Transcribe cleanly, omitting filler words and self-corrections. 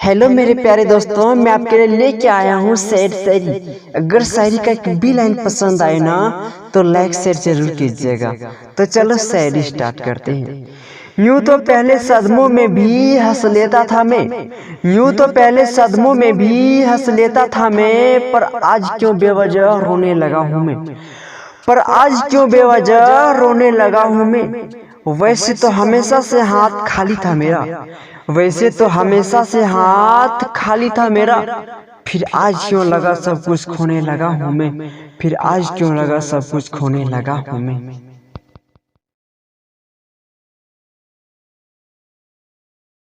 Hello मेरे प्यारे दोस्तों, मैं आपके लिए लेके आया हूँ सैड शायरी। अगर शायरी का एक भी लाइन पसंद आए ना तो लाइक शेयर जरूर कीजिएगा। तो चलो शायरी स्टार्ट करते हैं। यूं तो पहले सदमों में भी हंस लेता था मैं, यूं तो पहले सदमों में भी हंस लेता था मैं, पर आज क्यों बेवजह रोने लगा हूँ मैं, पर आज क्यों बेवजह रोने लगा हूँ मैं। वैसे तो हमेशा से हाथ खाली था मेरा, वैसे तो हमेशा से हाथ खाली था मेरा, फिर आज क्यों लगा सब कुछ खोने लगा हूँ मैं, फिर आज क्यों लगा सब कुछ खोने लगा हूँ मैं।